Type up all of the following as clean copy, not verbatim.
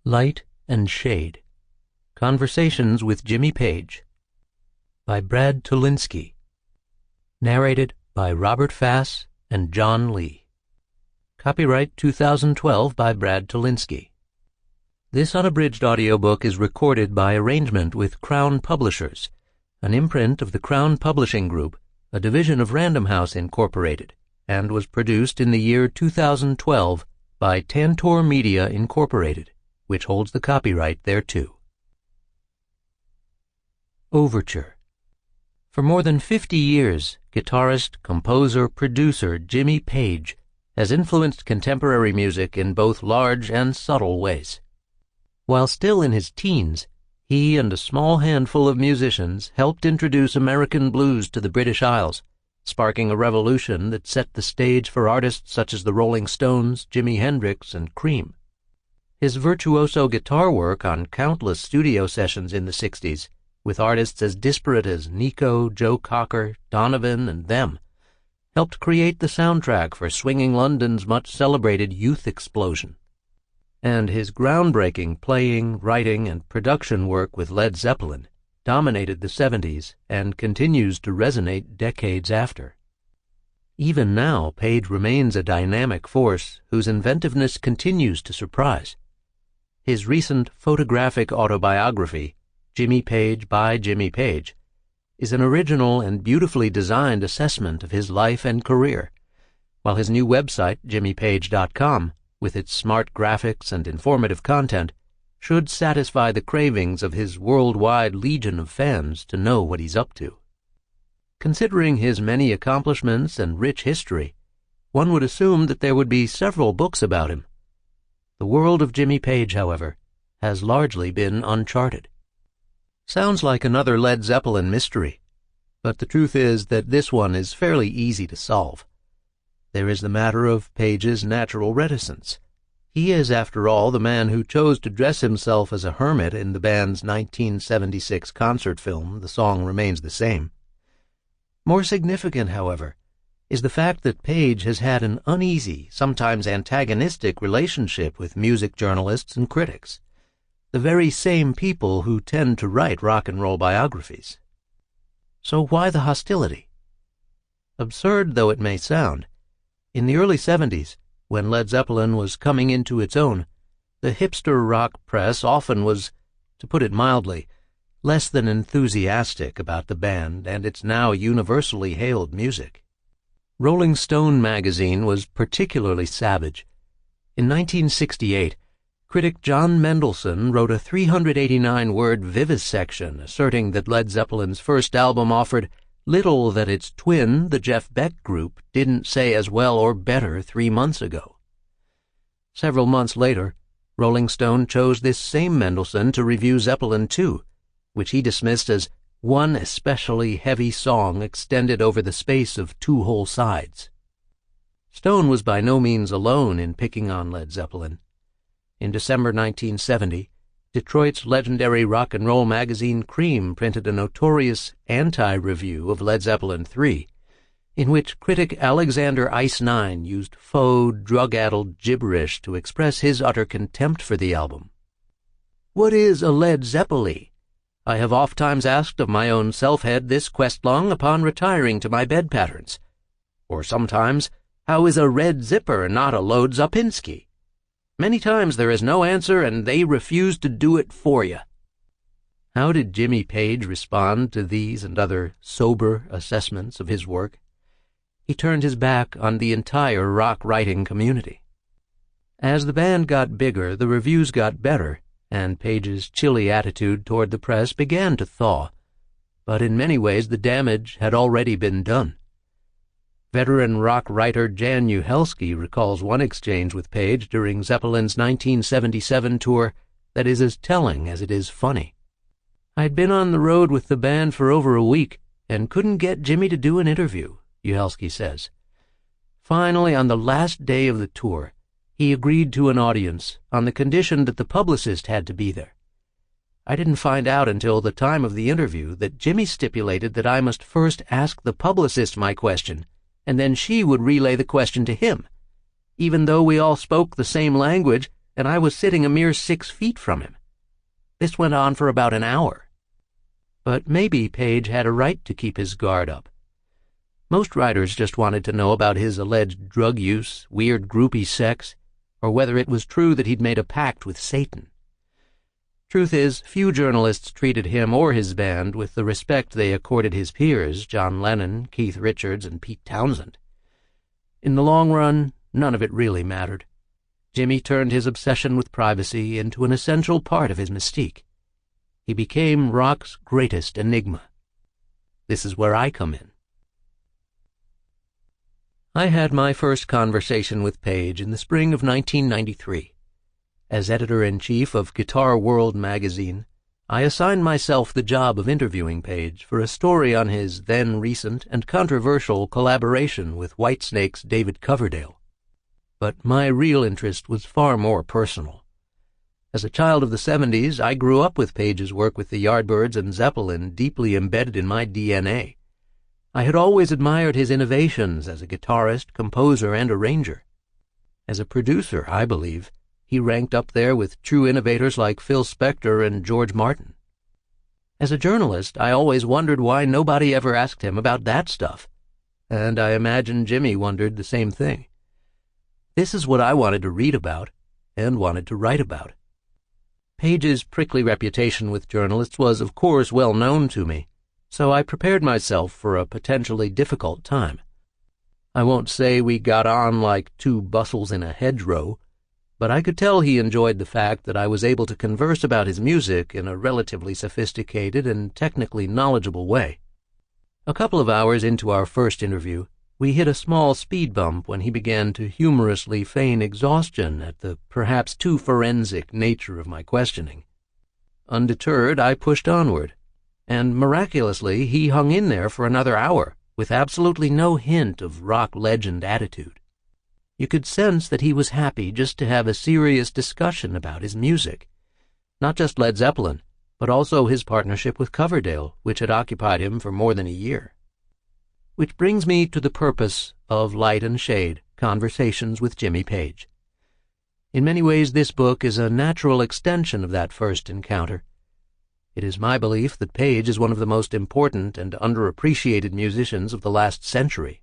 Light and Shade. Conversations with Jimmy Page by Brad Tolinski. Narrated by Robert Fass and John Lee. Copyright 2012 by Brad Tolinski. This unabridged audiobook is recorded by arrangement with Crown Publishers, an imprint of the Crown Publishing Group, a division of Random House Incorporated, and was produced in the year 2012 by Tantor Media Incorporated, which holds the copyright thereto. Overture. For more than 50 years, guitarist, composer, producer Jimmy Page has influenced contemporary music in both large and subtle ways. While still in his teens, he and a small handful of musicians helped introduce American blues to the British Isles, sparking a revolution that set the stage for artists such as the Rolling Stones, Jimi Hendrix, and Cream. His virtuoso guitar work on countless studio sessions in the 60s, with artists as disparate as Nico, Joe Cocker, Donovan, and Them, helped create the soundtrack for swinging London's much-celebrated youth explosion. And his groundbreaking playing, writing, and production work with Led Zeppelin dominated the 70s and continues to resonate decades after. Even now, Page remains a dynamic force whose inventiveness continues to surprise. His recent photographic autobiography, Jimmy Page by Jimmy Page, is an original and beautifully designed assessment of his life and career, while his new website, jimmypage.com, with its smart graphics and informative content, should satisfy the cravings of his worldwide legion of fans to know what he's up to. Considering his many accomplishments and rich history, one would assume that there would be several books about him. The world of Jimmy Page, however, has largely been uncharted. Sounds like another Led Zeppelin mystery, but the truth is that this one is fairly easy to solve. There is the matter of Page's natural reticence. He is, after all, the man who chose to dress himself as a hermit in the band's 1976 concert film, The Song Remains the Same. More significant, however, is the fact that Page has had an uneasy, sometimes antagonistic relationship with music journalists and critics, the very same people who tend to write rock and roll biographies. So why the hostility? Absurd though it may sound, in the early 70s, when Led Zeppelin was coming into its own, the hipster rock press often was, to put it mildly, less than enthusiastic about the band and its now universally hailed music. Rolling Stone magazine was particularly savage. In 1968, critic John Mendelsohn wrote a 389-word vivisection asserting that Led Zeppelin's first album offered little that its twin, the Jeff Beck group, didn't say as well or better 3 months ago. Several months later, Rolling Stone chose this same Mendelsohn to review Zeppelin II, which he dismissed as one especially heavy song extended over the space of 2 whole sides. Stone was by no means alone in picking on Led Zeppelin. In December 1970, Detroit's legendary rock and roll magazine Cream printed a notorious anti-review of Led Zeppelin III, in which critic Alexander Ice9 used faux, drug-addled gibberish to express his utter contempt for the album. "What is a Led Zeppeli? I have ofttimes asked of my own self-head this questlong upon retiring to my bed patterns. Or sometimes, how is a red zipper not a Lod Zapinski? Many times there is no answer, and they refuse to do it for you." How did Jimmy Page respond to these and other sober assessments of his work? He turned his back on the entire rock-writing community. As the band got bigger, the reviews got better, and Page's chilly attitude toward the press began to thaw, but in many ways the damage had already been done. Veteran rock writer Jan Uhelski recalls one exchange with Page during Zeppelin's 1977 tour that is as telling as it is funny. "I'd been on the road with the band for over a week and couldn't get Jimmy to do an interview," Uhelski says. "Finally, on the last day of the tour, he agreed to an audience on the condition that the publicist had to be there. I didn't find out until the time of the interview that Jimmy stipulated that I must first ask the publicist my question, and then she would relay the question to him. Even though we all spoke the same language, and I was sitting a mere 6 feet from him. This went on for about an hour. But maybe Page had a right to keep his guard up. Most writers just wanted to know about his alleged drug use, weird groupie sex, or whether it was true that he'd made a pact with Satan. Truth is, few journalists treated him or his band with the respect they accorded his peers, John Lennon, Keith Richards, and Pete Townsend. In the long run, none of it really mattered. Jimmy turned his obsession with privacy into an essential part of his mystique. He became rock's greatest enigma. This is where I come in. I had my first conversation with Page in the spring of 1993. As editor-in-chief of Guitar World magazine, I assigned myself the job of interviewing Page for a story on his then recent and controversial collaboration with Whitesnake's David Coverdale. But my real interest was far more personal. As a child of the 70s, I grew up with Page's work with the Yardbirds and Zeppelin deeply embedded in my DNA. I had always admired his innovations as a guitarist, composer, and arranger. As a producer, I believe, he ranked up there with true innovators like Phil Spector and George Martin. As a journalist, I always wondered why nobody ever asked him about that stuff, and I imagine Jimmy wondered the same thing. This is what I wanted to read about, and wanted to write about. Page's prickly reputation with journalists was, of course, well known to me, so I prepared myself for a potentially difficult time. I won't say we got on like two bustles in a hedgerow, but I could tell he enjoyed the fact that I was able to converse about his music in a relatively sophisticated and technically knowledgeable way. A couple of hours into our first interview, we hit a small speed bump when he began to humorously feign exhaustion at the perhaps too forensic nature of my questioning. Undeterred, I pushed onward, and miraculously he hung in there for another hour, with absolutely no hint of rock legend attitude. You could sense that he was happy just to have a serious discussion about his music. Not just Led Zeppelin, but also his partnership with Coverdale, which had occupied him for more than a year. Which brings me to the purpose of Light and Shade, Conversations with Jimmy Page. In many ways, this book is a natural extension of that first encounter. It is my belief that Page is one of the most important and underappreciated musicians of the last century.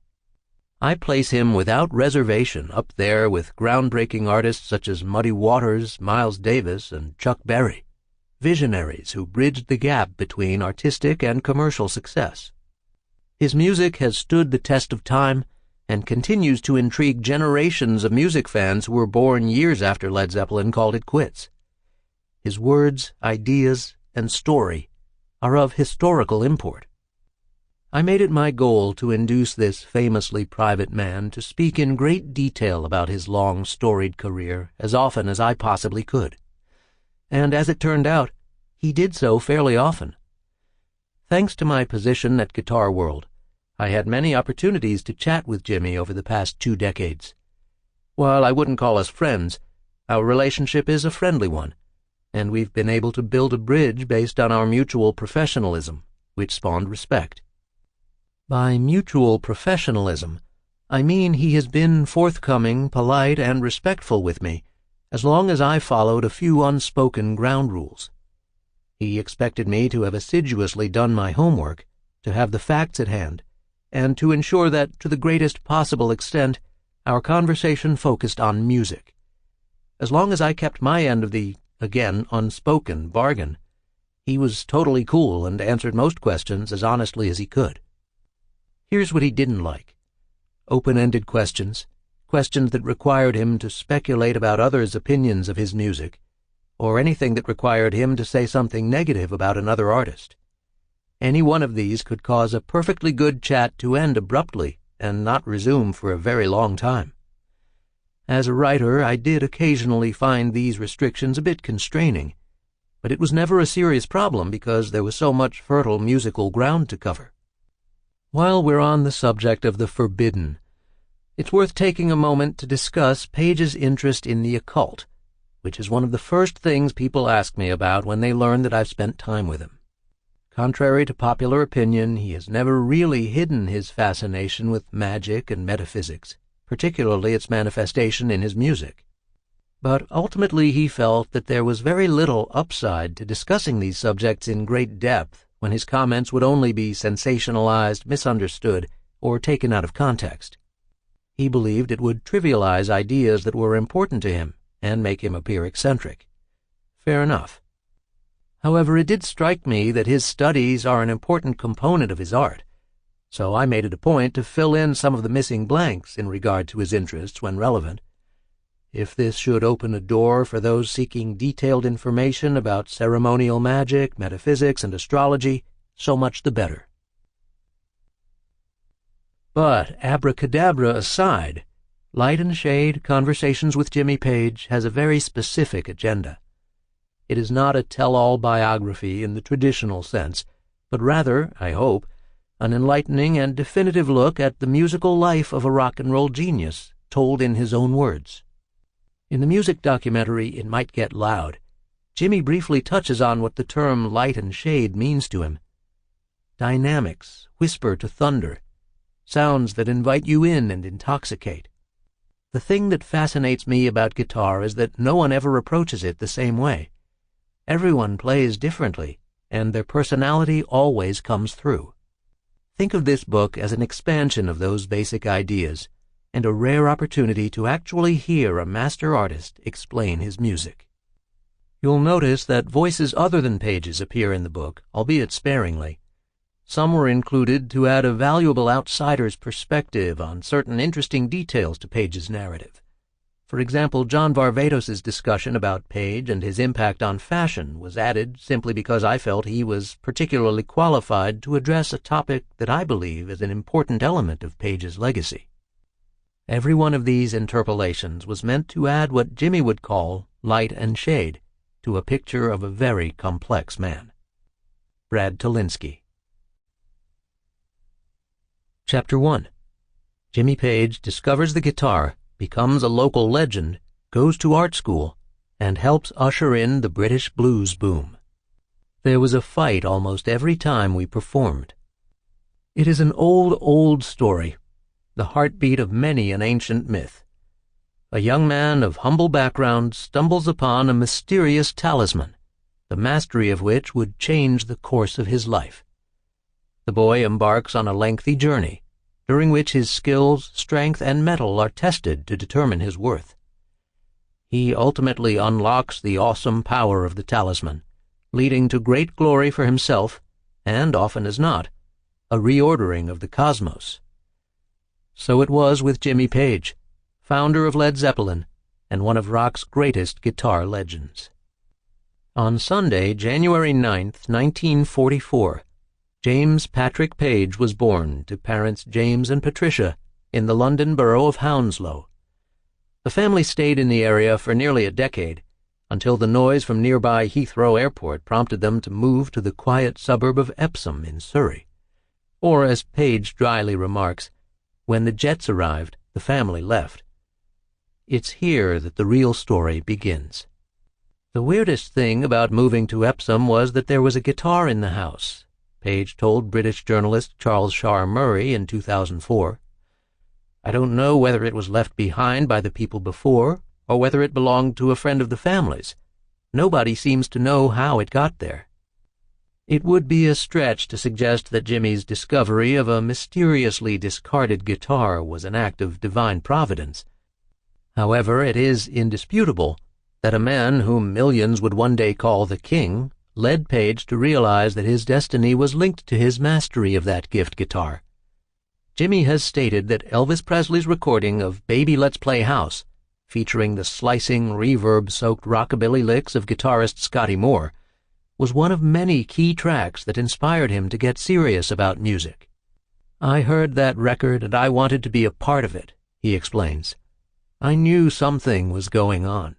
I place him without reservation up there with groundbreaking artists such as Muddy Waters, Miles Davis, and Chuck Berry, visionaries who bridged the gap between artistic and commercial success. His music has stood the test of time and continues to intrigue generations of music fans who were born years after Led Zeppelin called it quits. His words, ideas, and story are of historical import. I made it my goal to induce this famously private man to speak in great detail about his long, storied career as often as I possibly could. And as it turned out, he did so fairly often. Thanks to my position at Guitar World, I had many opportunities to chat with Jimmy over the past 2 decades. While I wouldn't call us friends, our relationship is a friendly one, and we've been able to build a bridge based on our mutual professionalism, which spawned respect. By mutual professionalism, I mean he has been forthcoming, polite, and respectful with me, as long as I followed a few unspoken ground rules. He expected me to have assiduously done my homework, to have the facts at hand, and to ensure that, to the greatest possible extent, our conversation focused on music. As long as I kept my end of the, again, unspoken bargain, he was totally cool and answered most questions as honestly as he could. Here's what he didn't like. Open-ended questions that required him to speculate about others' opinions of his music, or anything that required him to say something negative about another artist. Any one of these could cause a perfectly good chat to end abruptly and not resume for a very long time. As a writer, I did occasionally find these restrictions a bit constraining, but it was never a serious problem because there was so much fertile musical ground to cover. While we're on the subject of the forbidden, it's worth taking a moment to discuss Page's interest in the occult, which is one of the first things people ask me about when they learn that I've spent time with him. Contrary to popular opinion, he has never really hidden his fascination with magic and metaphysics, particularly its manifestation in his music. But ultimately he felt that there was very little upside to discussing these subjects in great depth when his comments would only be sensationalized, misunderstood, or taken out of context. He believed it would trivialize ideas that were important to him and make him appear eccentric. Fair enough. However, it did strike me that his studies are an important component of his art, so I made it a point to fill in some of the missing blanks in regard to his interests when relevant. If this should open a door for those seeking detailed information about ceremonial magic, metaphysics, and astrology, so much the better. But abracadabra aside, Light and Shade, Conversations with Jimmy Page has a very specific agenda. It is not a tell-all biography in the traditional sense, but rather, I hope, an enlightening and definitive look at the musical life of a rock and roll genius, told in his own words. In the music documentary It Might Get Loud, Jimmy briefly touches on what the term light and shade means to him. Dynamics whisper to thunder, sounds that invite you in and intoxicate. The thing that fascinates me about guitar is that no one ever approaches it the same way. Everyone plays differently, and their personality always comes through. Think of this book as an expansion of those basic ideas, and a rare opportunity to actually hear a master artist explain his music. You'll notice that voices other than Page's appear in the book, albeit sparingly. Some were included to add a valuable outsider's perspective on certain interesting details to Page's narrative. For example, John Varvatos's discussion about Page and his impact on fashion was added simply because I felt he was particularly qualified to address a topic that I believe is an important element of Page's legacy. Every one of these interpolations was meant to add what Jimmy would call light and shade to a picture of a very complex man. Brad Tolinski. Chapter 1. Jimmy Page discovers the guitar, becomes a local legend, goes to art school, and helps usher in the British blues boom. There was a fight almost every time we performed. It is an old story, the heartbeat of many an ancient myth. A young man of humble background stumbles upon a mysterious talisman, the mastery of which would change the course of his life. The boy embarks on a lengthy journey, during which his skills, strength, and mettle are tested to determine his worth. He ultimately unlocks the awesome power of the talisman, leading to great glory for himself, and, often as not, a reordering of the cosmos. So it was with Jimmy Page, founder of Led Zeppelin, and one of rock's greatest guitar legends. On Sunday, January 9th, 1944, James Patrick Page was born to parents James and Patricia in the London borough of Hounslow. The family stayed in the area for nearly a decade, until the noise from nearby Heathrow Airport prompted them to move to the quiet suburb of Epsom in Surrey. Or, as Page dryly remarks, when the jets arrived, the family left. It's here that the real story begins. The weirdest thing about moving to Epsom was that there was a guitar in the house, Page told British journalist Charles Shaar Murray in 2004. I don't know whether it was left behind by the people before, or whether it belonged to a friend of the family's. Nobody seems to know how it got there. It would be a stretch to suggest that Jimmy's discovery of a mysteriously discarded guitar was an act of divine providence. However, it is indisputable that a man whom millions would one day call the King led Page to realize that his destiny was linked to his mastery of that gift guitar. Jimmy has stated that Elvis Presley's recording of Baby Let's Play House, featuring the slicing, reverb-soaked rockabilly licks of guitarist Scotty Moore, was one of many key tracks that inspired him to get serious about music. I heard that record and I wanted to be a part of it, he explains. I knew something was going on.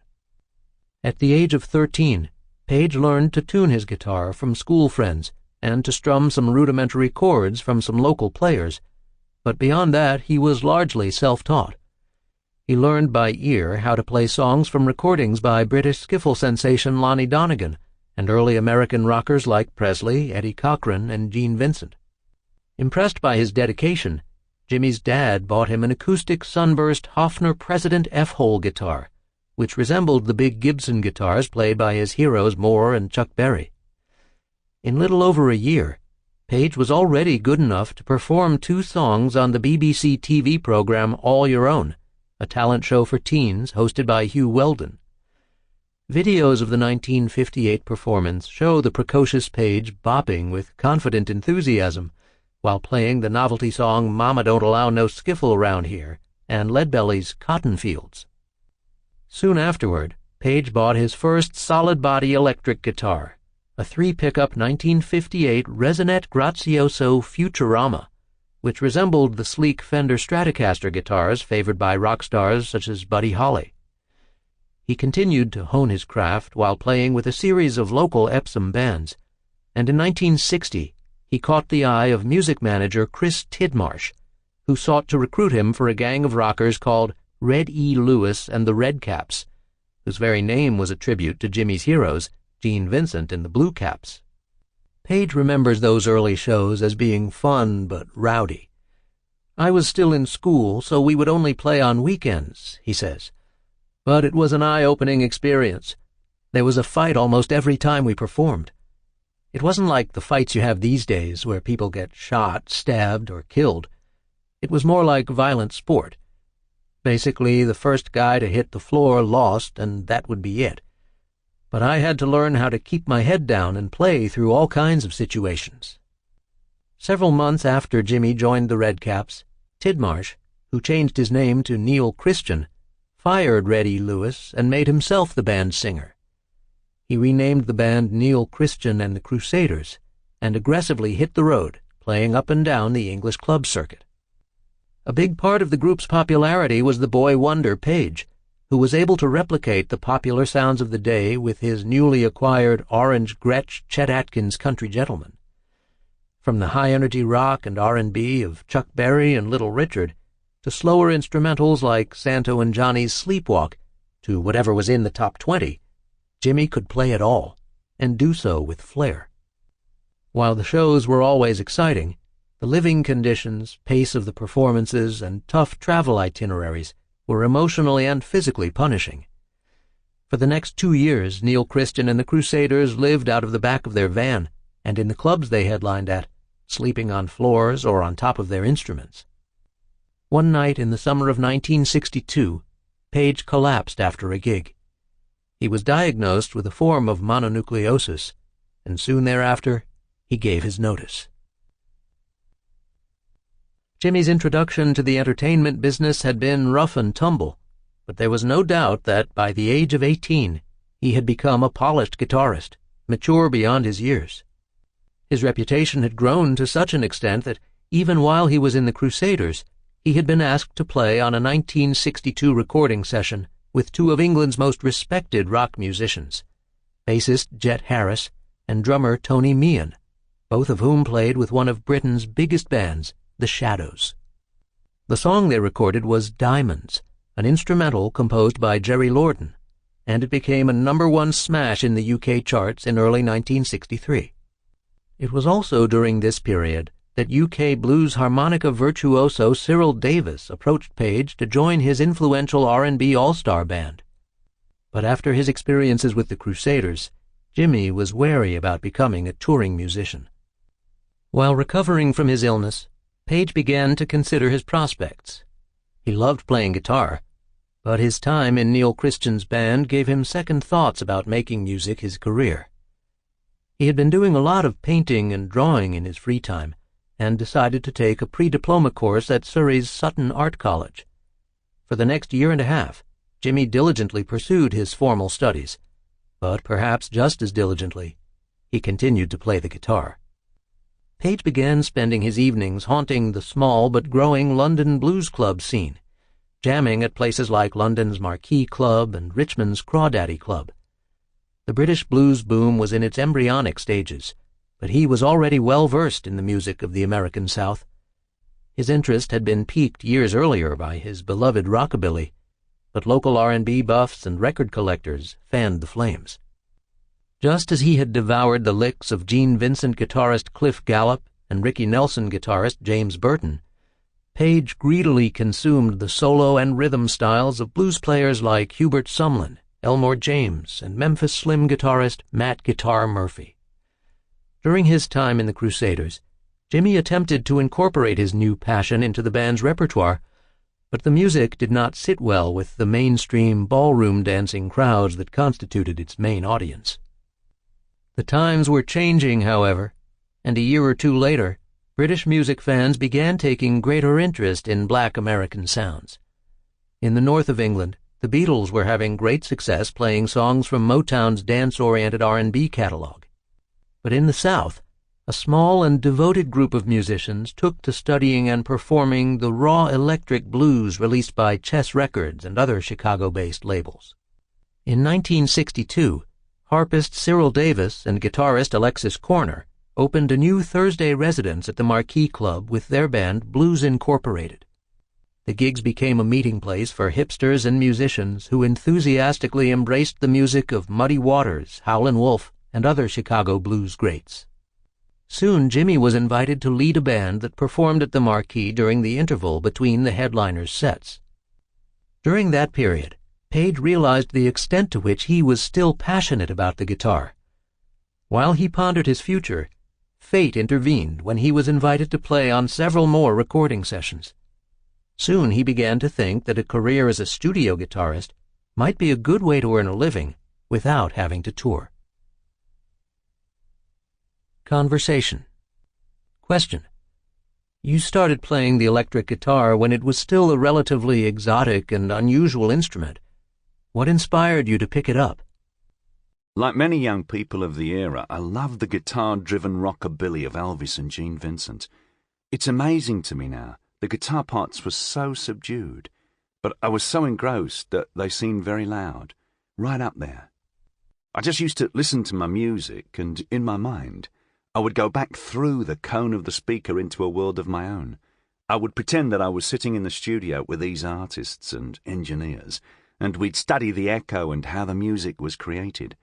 At the age of 13, Page learned to tune his guitar from school friends and to strum some rudimentary chords from some local players, but beyond that he was largely self-taught. He learned by ear how to play songs from recordings by British skiffle sensation Lonnie Donegan and early American rockers like Presley, Eddie Cochran, and Gene Vincent. Impressed by his dedication, Jimmy's dad bought him an acoustic sunburst Hofner President F-hole guitar, which resembled the big Gibson guitars played by his heroes Moore and Chuck Berry. In little over a year, Page was already good enough to perform 2 songs on the BBC TV program All Your Own, a talent show for teens hosted by Hugh Weldon. Videos of the 1958 performance show the precocious Page bopping with confident enthusiasm while playing the novelty song Mama Don't Allow No Skiffle Round Here and Leadbelly's Cotton Fields. Soon afterward, Page bought his first solid-body electric guitar, a 3-pickup 1958 Resonette Grazioso Futurama, which resembled the sleek Fender Stratocaster guitars favored by rock stars such as Buddy Holly. He continued to hone his craft while playing with a series of local Epsom bands, and in 1960 he caught the eye of music manager Chris Tidmarsh, who sought to recruit him for a gang of rockers called Red E. Lewis and the Redcaps, whose very name was a tribute to Jimmy's heroes, Gene Vincent and the Blue Caps. Page remembers those early shows as being fun but rowdy. "I was still in school, so we would only play on weekends," he says. "But it was an eye-opening experience. There was a fight almost every time we performed. It wasn't like the fights you have these days where people get shot, stabbed, or killed. It was more like violent sport. Basically, the first guy to hit the floor lost, and that would be it. But I had to learn how to keep my head down and play through all kinds of situations." Several months after Jimmy joined the Redcaps, Tidmarsh, who changed his name to Neil Christian, fired Red E. Lewis and made himself the band's singer. He renamed the band Neil Christian and the Crusaders and aggressively hit the road, playing up and down the English club circuit. A big part of the group's popularity was the boy wonder Page, who was able to replicate the popular sounds of the day with his newly acquired Orange Gretsch Chet Atkins Country Gentleman. From the high-energy rock and R&B of Chuck Berry and Little Richard, to slower instrumentals like Santo and Johnny's Sleepwalk, to whatever was in the top 20, Jimmy could play it all, and do so with flair. While the shows were always exciting, the living conditions, pace of the performances, and tough travel itineraries were emotionally and physically punishing. For the next 2 years, Neil Christian and the Crusaders lived out of the back of their van and in the clubs they headlined at, sleeping on floors or on top of their instruments. One night in the summer of 1962, Page collapsed after a gig. He was diagnosed with a form of mononucleosis, and soon thereafter he gave his notice. Jimmy's introduction to the entertainment business had been rough and tumble, but there was no doubt that by the age of 18 he had become a polished guitarist, mature beyond his years. His reputation had grown to such an extent that even while he was in the Crusaders, he had been asked to play on a 1962 recording session with 2 of England's most respected rock musicians, bassist Jet Harris and drummer Tony Meehan, both of whom played with one of Britain's biggest bands, The Shadows. The song they recorded was Diamonds, an instrumental composed by Jerry Lorden, and it became a #1 smash in the UK charts in early 1963. It was also during this period that UK blues harmonica virtuoso Cyril Davis approached Page to join his influential R&B all-star band. But after his experiences with the Crusaders, Jimmy was wary about becoming a touring musician. While recovering from his illness, Page began to consider his prospects. He loved playing guitar, but his time in Neil Christian's band gave him second thoughts about making music his career. He had been doing a lot of painting and drawing in his free time, and decided to take a pre-diploma course at Surrey's Sutton Art College. For the next year and a half, Jimmy diligently pursued his formal studies, but perhaps just as diligently, he continued to play the guitar. Page began spending his evenings haunting the small but growing London blues club scene, jamming at places like London's Marquee Club and Richmond's Crawdaddy Club. The British blues boom was in its embryonic stages, but he was already well versed in the music of the American South. His interest had been piqued years earlier by his beloved rockabilly, but local R&B buffs and record collectors fanned the flames. Just as he had devoured the licks of Gene Vincent guitarist Cliff Gallup and Ricky Nelson guitarist James Burton, Page greedily consumed the solo and rhythm styles of blues players like Hubert Sumlin, Elmore James, and Memphis Slim guitarist Matt Guitar Murphy. During his time in the Crusaders, Jimmy attempted to incorporate his new passion into the band's repertoire, but the music did not sit well with the mainstream ballroom dancing crowds that constituted its main audience. The times were changing, however, and a year or two later, British music fans began taking greater interest in black American sounds. In the north of England, the Beatles were having great success playing songs from Motown's dance-oriented R&B catalog. But in the South, a small and devoted group of musicians took to studying and performing the raw electric blues released by Chess Records and other Chicago-based labels. In 1962, harpist Cyril Davis and guitarist Alexis Korner opened a new Thursday residence at the Marquee Club with their band Blues Incorporated. The gigs became a meeting place for hipsters and musicians who enthusiastically embraced the music of Muddy Waters, Howlin' Wolf, and other Chicago blues greats. Soon Jimmy was invited to lead a band that performed at the Marquee during the interval between the headliners' sets. During that period, Page realized the extent to which he was still passionate about the guitar. While he pondered his future, fate intervened when he was invited to play on several more recording sessions. Soon he began to think that a career as a studio guitarist might be a good way to earn a living without having to tour. Conversation. Question. You started playing the electric guitar when it was still a relatively exotic and unusual instrument. What inspired you to pick it up? Like many young people of the era, I loved the guitar-driven rockabilly of Elvis and Gene Vincent. It's amazing to me now. The guitar parts were so subdued, but I was so engrossed that they seemed very loud, right up there. I just used to listen to my music, and in my mind, I would go back through the cone of the speaker into a world of my own. I would pretend that I was sitting in the studio with these artists and engineers, and we'd study the echo and how the music was created.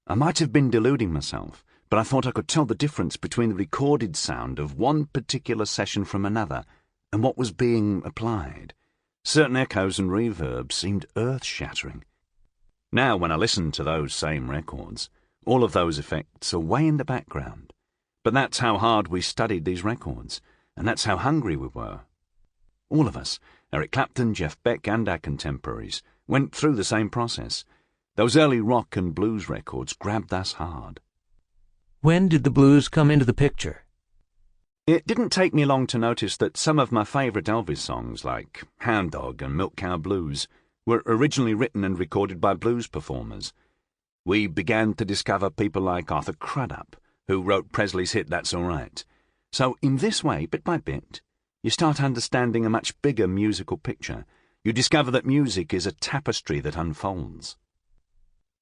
I might have been deluding myself, but I thought I could tell the difference between the recorded sound of one particular session from another and what was being applied. Certain echoes and reverbs seemed earth-shattering. Now, when I listen to those same records, all of those effects are way in the background. But that's how hard we studied these records, and that's how hungry we were. All of us, Eric Clapton, Jeff Beck, and our contemporaries, went through the same process. Those early rock and blues records grabbed us hard. When did the blues come into the picture? It didn't take me long to notice that some of my favourite Elvis songs, like Hound Dog and Milk Cow Blues, were originally written and recorded by blues performers. We began to discover people like Arthur Crudup, who wrote Presley's hit That's All Right. So in this way, bit by bit, you start understanding a much bigger musical picture. You discover that music is a tapestry that unfolds.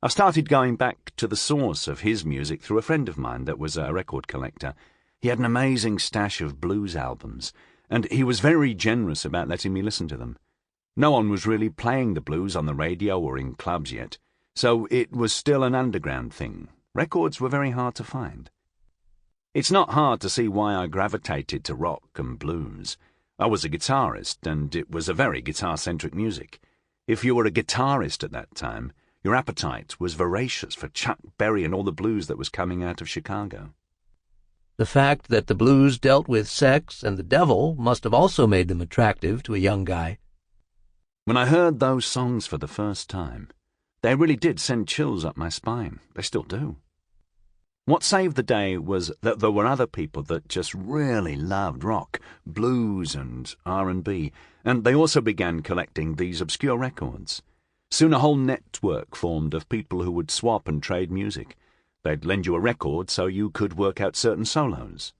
I started going back to the source of his music through a friend of mine that was a record collector. He had an amazing stash of blues albums, and he was very generous about letting me listen to them. No one was really playing the blues on the radio or in clubs yet, so it was still an underground thing. Records were very hard to find. It's not hard to see why I gravitated to rock and blues. I was a guitarist, and it was a very guitar-centric music. If you were a guitarist at that time, your appetite was voracious for Chuck Berry and all the blues that was coming out of Chicago. The fact that the blues dealt with sex and the devil must have also made them attractive to a young guy. When I heard those songs for the first time, they really did send chills up my spine. They still do. What saved the day was that there were other people that just really loved rock, blues, and R&B, and they also began collecting these obscure records. Soon a whole network formed of people who would swap and trade music. They'd lend you a record so you could work out certain solos.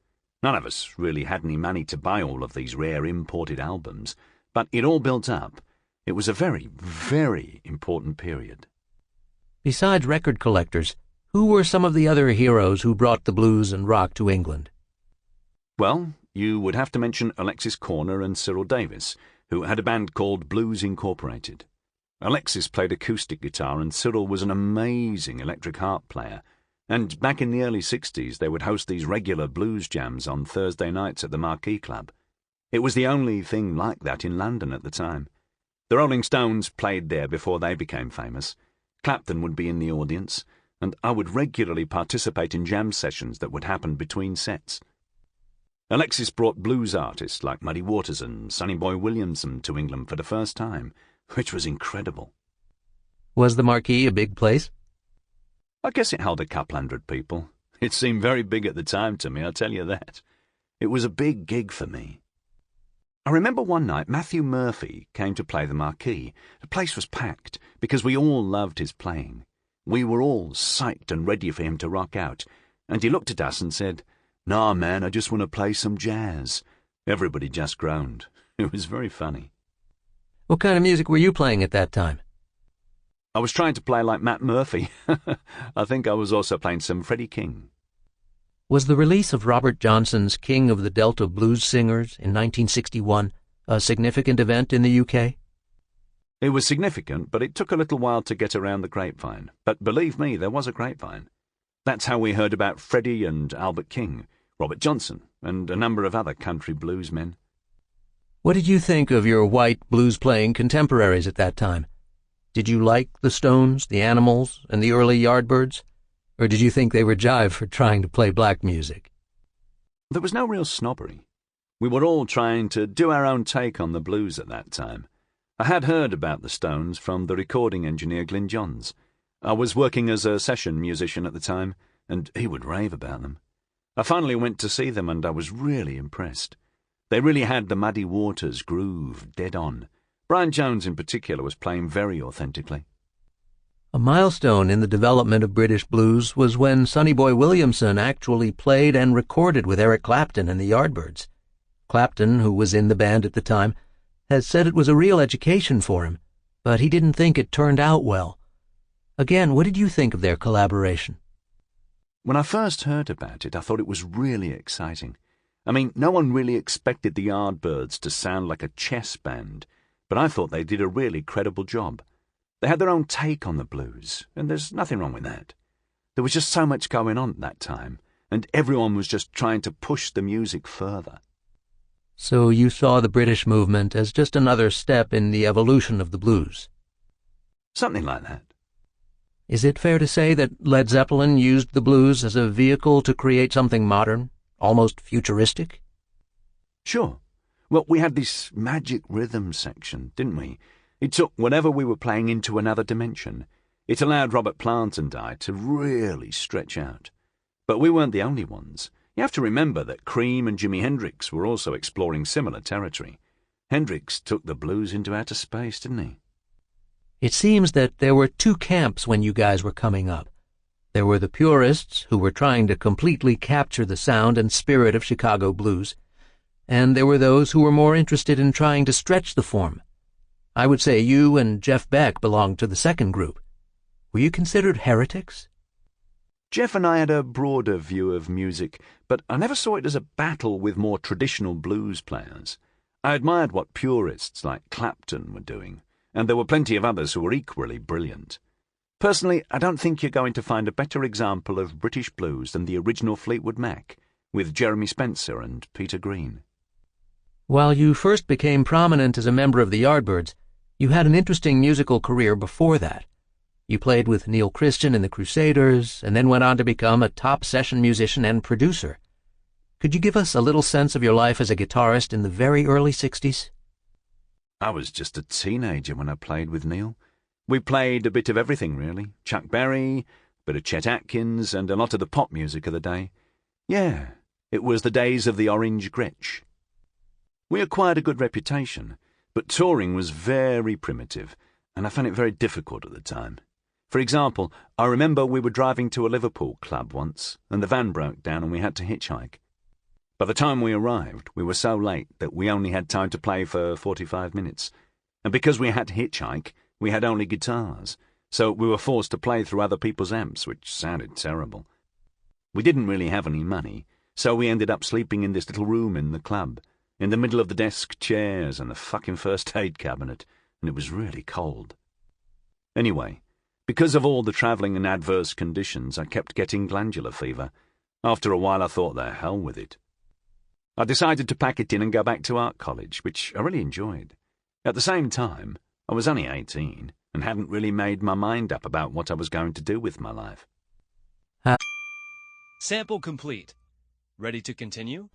None of us really had any money to buy all of these rare imported albums, but it all built up. It was a very, very important period. Besides record collectors, who were some of the other heroes who brought the blues and rock to England? Well, you would have to mention Alexis Korner and Cyril Davis, who had a band called Blues Incorporated. Alexis played acoustic guitar and Cyril was an amazing electric harp player. And back in the early 60s, they would host these regular blues jams on Thursday nights at the Marquee Club. It was the only thing like that in London at the time. The Rolling Stones played there before they became famous. Clapton would be in the audience, and I would regularly participate in jam sessions that would happen between sets. Alexis brought blues artists like Muddy Waters and Sonny Boy Williamson to England for the first time, which was incredible. Was the Marquee a big place? I guess it held a couple hundred people. It seemed very big at the time to me, I'll tell you that. It was a big gig for me. I remember one night Matthew Murphy came to play the Marquee. The place was packed because we all loved his playing. We were all psyched and ready for him to rock out, and he looked at us and said, "Nah, man, I just want to play some jazz." Everybody just groaned. It was very funny. What kind of music were you playing at that time? I was trying to play like Matt Murphy. I think I was also playing some Freddie King. Was the release of Robert Johnson's King of the Delta Blues Singers in 1961 a significant event in the UK? It was significant, but it took a little while to get around the grapevine. But believe me, there was a grapevine. That's how we heard about Freddie and Albert King, Robert Johnson, and a number of other country blues men. What did you think of your white blues-playing contemporaries at that time? Did you like the Stones, the Animals, and the early Yardbirds? Or did you think they were jive for trying to play black music? There was no real snobbery. We were all trying to do our own take on the blues at that time. I had heard about the Stones from the recording engineer Glyn Johns. I was working as a session musician at the time, and he would rave about them. I finally went to see them, and I was really impressed. They really had the Muddy Waters groove dead on. Brian Jones in particular was playing very authentically. A milestone in the development of British blues was when Sonny Boy Williamson actually played and recorded with Eric Clapton and the Yardbirds. Clapton, who was in the band at the time, has said it was a real education for him, but he didn't think it turned out well. Again, what did you think of their collaboration? When I first heard about it, I thought it was really exciting. I mean, no one really expected the Yardbirds to sound like a chess band, but I thought they did a really credible job. They had their own take on the blues, and there's nothing wrong with that. There was just so much going on at that time, and everyone was just trying to push the music further. So you saw the British movement as just another step in the evolution of the blues? Something like that. Is it fair to say that Led Zeppelin used the blues as a vehicle to create something modern, almost futuristic? Sure. Well, we had this magic rhythm section, didn't we? It took whatever we were playing into another dimension. It allowed Robert Plant and I to really stretch out. But we weren't the only ones. You have to remember that Cream and Jimi Hendrix were also exploring similar territory. Hendrix took the blues into outer space, didn't he? It seems that there were two camps when you guys were coming up. There were the purists, who were trying to completely capture the sound and spirit of Chicago blues, and there were those who were more interested in trying to stretch the form. I would say you and Jeff Beck belonged to the second group. Were you considered heretics? Jeff and I had a broader view of music, but I never saw it as a battle with more traditional blues players. I admired what purists like Clapton were doing, and there were plenty of others who were equally brilliant. Personally, I don't think you're going to find a better example of British blues than the original Fleetwood Mac, with Jeremy Spencer and Peter Green. While you first became prominent as a member of the Yardbirds, you had an interesting musical career before that. You played with Neil Christian in the Crusaders, and then went on to become a top session musician and producer. Could you give us a little sense of your life as a guitarist in the very early 60s? I was just a teenager when I played with Neil. We played a bit of everything, really. Chuck Berry, a bit of Chet Atkins, and a lot of the pop music of the day. Yeah, it was the days of the Orange Gretsch. We acquired a good reputation, but touring was very primitive, and I found it very difficult at the time. For example, I remember we were driving to a Liverpool club once, and the van broke down and we had to hitchhike. By the time we arrived, we were so late that we only had time to play for 45 minutes. And because we had to hitchhike, we had only guitars, so we were forced to play through other people's amps, which sounded terrible. We didn't really have any money, so we ended up sleeping in this little room in the club, in the middle of the desk chairs and the fucking first aid cabinet, and it was really cold. Anyway, because of all the travelling and adverse conditions, I kept getting glandular fever. After a while I thought, the hell with it. I decided to pack it in and go back to art college, which I really enjoyed. At the same time, I was only 18 and hadn't really made my mind up about what I was going to do with my life. Sample complete. Ready to continue?